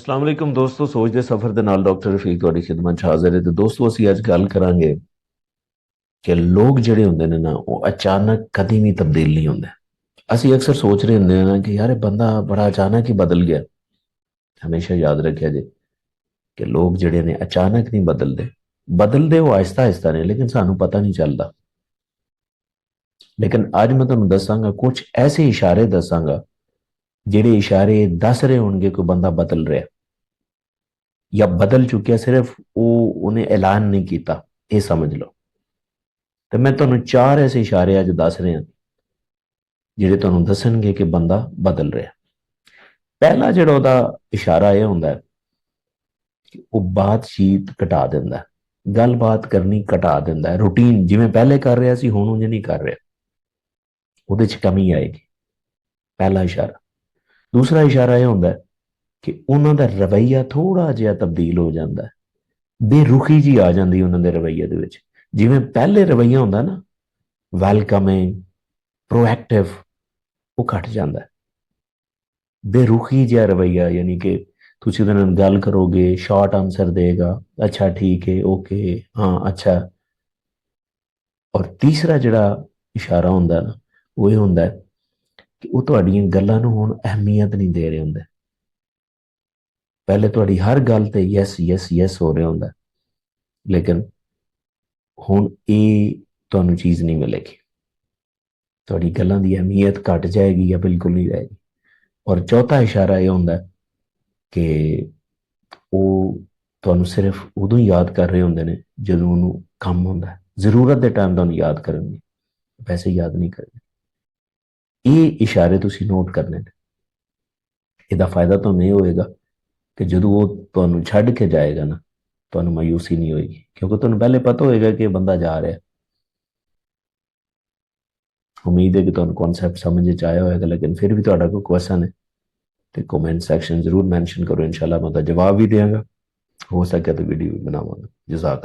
ਅਸਲਾਮ ਵਾਲੇਕੁਮ ਦੋਸਤੋ, ਸੋਚ ਦੇ ਸਫ਼ਰ ਦੇ ਨਾਲ ਡਾਕਟਰ ਰਫੀਕ ਤੁਹਾਡੀ ਖਿਦਮਤ 'ਚ ਹਾਜ਼ਰ ਹੈ। ਤੇ ਦੋਸਤੋ, ਅਸੀਂ ਅੱਜ ਗੱਲ ਕਰਾਂਗੇ ਕਿ ਲੋਕ ਜਿਹੜੇ ਹੁੰਦੇ ਨੇ ਨਾ, ਉਹ ਅਚਾਨਕ ਕਦੀ ਵੀ ਤਬਦੀਲ ਨਹੀਂ ਹੁੰਦੇ। ਅਸੀਂ ਅਕਸਰ ਸੋਚ ਰਹੇ ਹੁੰਦੇ ਹਾਂ ਨਾ ਕਿ ਯਾਰ ਇਹ ਬੰਦਾ ਬੜਾ ਅਚਾਨਕ ਹੀ ਬਦਲ ਗਿਆ। ਹਮੇਸ਼ਾ ਯਾਦ ਰੱਖਿਆ ਜੇ ਕਿ ਲੋਕ ਜਿਹੜੇ ਨੇ ਅਚਾਨਕ ਨਹੀਂ ਬਦਲਦੇ। ਬਦਲਦੇ ਉਹ ਆਹਿਸਤਾ ਆਹਿਸਤਾ ਨੇ, ਲੇਕਿਨ ਸਾਨੂੰ ਪਤਾ ਨਹੀਂ ਚੱਲਦਾ। ਲੇਕਿਨ ਅੱਜ ਮੈਂ ਤੁਹਾਨੂੰ ਦੱਸਾਂਗਾ, ਕੁਝ ਐਸੇ ਇਸ਼ਾਰੇ ਦੱਸਾਂਗਾ ਜਿਹੜੇ ਇਸ਼ਾਰੇ ਦੱਸ ਰਹੇ ਹੋਣਗੇ ਕੋਈ ਬੰਦਾ ਬਦਲ ਰਿਹਾ ਜਾਂ ਬਦਲ ਚੁੱਕਿਆ, ਸਿਰਫ ਉਹਨੇ ਐਲਾਨ ਨਹੀਂ ਕੀਤਾ, ਇਹ ਸਮਝ ਲਓ। ਤੇ ਮੈਂ ਤੁਹਾਨੂੰ ਚਾਰ ਐਸੇ ਇਸ਼ਾਰੇ ਅੱਜ ਦੱਸ ਰਿਹਾ ਜਿਹੜੇ ਤੁਹਾਨੂੰ ਦੱਸਣਗੇ ਕਿ ਬੰਦਾ ਬਦਲ ਰਿਹਾ। ਪਹਿਲਾ ਜਿਹੜਾ ਉਹਦਾ ਇਸ਼ਾਰਾ ਇਹ ਹੁੰਦਾ ਹੈ ਕਿ ਉਹ ਬਾਤਚੀਤ ਘਟਾ ਦਿੰਦਾ ਹੈ, ਗੱਲਬਾਤ ਕਰਨੀ ਘਟਾ ਦਿੰਦਾ ਹੈ। ਰੂਟੀਨ ਜਿਵੇਂ ਪਹਿਲੇ ਕਰ ਰਿਹਾ ਸੀ, ਹੁਣ ਉਂਝ ਨਹੀਂ ਕਰ ਰਿਹਾ, ਉਹਦੇ 'ਚ ਕਮੀ ਆਏਗੀ। ਪਹਿਲਾ ਇਸ਼ਾਰਾ। ਦੂਸਰਾ ਇਸ਼ਾਰਾ ਇਹ ਹੁੰਦਾ ਹੈ ਕਿ ਉਹਨਾਂ ਦਾ ਰਵੱਈਆ ਥੋੜਾ ਜਿਹਾ ਤਬਦੀਲ ਹੋ ਜਾਂਦਾ ਹੈ। ਬੇਰੁਖੀ ਜੀ ਆ ਜਾਂਦੀ ਉਹਨਾਂ ਦੇ ਰਵੱਈਏ ਦੇ ਵਿੱਚ। ਜਿਵੇਂ ਪਹਿਲੇ ਰਵੱਈਆ ਹੁੰਦਾ ਨਾ, ਵੈਲਕਮਿੰਗ, ਪ੍ਰੋਐਕਟਿਵ, ਉਹ ਘਟ ਜਾਂਦਾ ਹੈ। ਬੇਰੁਖੀ ਜਿਹਾ ਰਵੱਈਆ, ਯਾਨੀ ਕਿ ਤੁਸੀਂ ਉਹਦੇ ਨਾਲ ਗੱਲ ਕਰੋਗੇ, ਸ਼ਾਰਟ ਆਨਸਰ ਦੇਗਾ, ਅੱਛਾ ਠੀਕ ਹੈ, ਓਕੇ, ਹਾਂ ਅੱਛਾ। ਔਰ ਤੀਸਰਾ ਜਿਹੜਾ ਇਸ਼ਾਰਾ ਹੁੰਦਾ ਨਾ, ਉਹ ਇਹ ਹੁੰਦਾ ਹੈ ਕਿ ਉਹ ਤੁਹਾਡੀਆਂ ਗੱਲਾਂ ਨੂੰ ਹੁਣ ਅਹਿਮੀਅਤ ਨਹੀਂ ਦੇ ਰਹੇ ਹੁੰਦੇ। ਪਹਿਲੇ ਤੁਹਾਡੀ ਹਰ ਗੱਲ ਤੇ ਯੈਸ ਯੈਸ ਯੈਸ ਹੋ ਰਿਹਾ ਹੁੰਦਾ, ਲੇਕਿਨ ਹੁਣ ਇਹ ਤੁਹਾਨੂੰ ਚੀਜ਼ ਨਹੀਂ ਮਿਲੇਗੀ। ਤੁਹਾਡੀ ਗੱਲਾਂ ਦੀ ਅਹਿਮੀਅਤ ਘਟ ਜਾਏਗੀ ਜਾਂ ਬਿਲਕੁਲ ਨਹੀਂ ਰਹੇਗੀ। ਔਰ ਚੌਥਾ ਇਸ਼ਾਰਾ ਇਹ ਹੁੰਦਾ ਕਿ ਉਹ ਤੁਹਾਨੂੰ ਸਿਰਫ ਉਦੋਂ ਹੀ ਯਾਦ ਕਰ ਰਹੇ ਹੁੰਦੇ ਨੇ ਜਦੋਂ ਉਹਨੂੰ ਕੰਮ ਹੁੰਦਾ। ਜ਼ਰੂਰਤ ਦੇ ਟਾਈਮ ਤੁਹਾਨੂੰ ਯਾਦ ਕਰਨਗੇ, ਵੈਸੇ ਯਾਦ ਨਹੀਂ ਕਰਨਗੇ। ਇਹ ਇਸ਼ਾਰੇ ਤੁਸੀਂ ਨੋਟ ਕਰਨੇ ਨੇ। ਇਹਦਾ ਫਾਇਦਾ ਤੁਹਾਨੂੰ ਇਹ ਹੋਏਗਾ ਕਿ ਜਦੋਂ ਉਹ ਤੁਹਾਨੂੰ ਛੱਡ ਕੇ ਜਾਏਗਾ ਨਾ, ਤੁਹਾਨੂੰ ਮਾਯੂਸੀ ਨਹੀਂ ਹੋਏਗੀ, ਕਿਉਂਕਿ ਤੁਹਾਨੂੰ ਪਹਿਲੇ ਪਤਾ ਹੋਏਗਾ ਕਿ ਇਹ ਬੰਦਾ ਜਾ ਰਿਹਾ। ਉਮੀਦ ਹੈ ਕਿ ਤੁਹਾਨੂੰ ਕਨਸੈਪਟ ਸਮਝ ਚ ਆਇਆ ਹੋਏਗਾ, ਲੇਕਿਨ ਫਿਰ ਵੀ ਤੁਹਾਡਾ ਕੋਈ ਕੁਐਸਚਨ ਹੈ ਤੇ ਕਮੈਂਟ ਸੈਕਸ਼ਨ ਜ਼ਰੂਰ ਮੈਂਸ਼ਨ ਕਰੋ। ਇਨਸ਼ਾਅੱਲਾ ਮੈਂ ਉਹਦਾ ਜਵਾਬ ਵੀ ਦੇਵਾਂਗਾ, ਹੋ ਸਕੇ ਤਾਂ ਵੀਡੀਓ ਵੀ ਬਣਾਵਾਂਗਾ। ਜਜ਼ਾਕ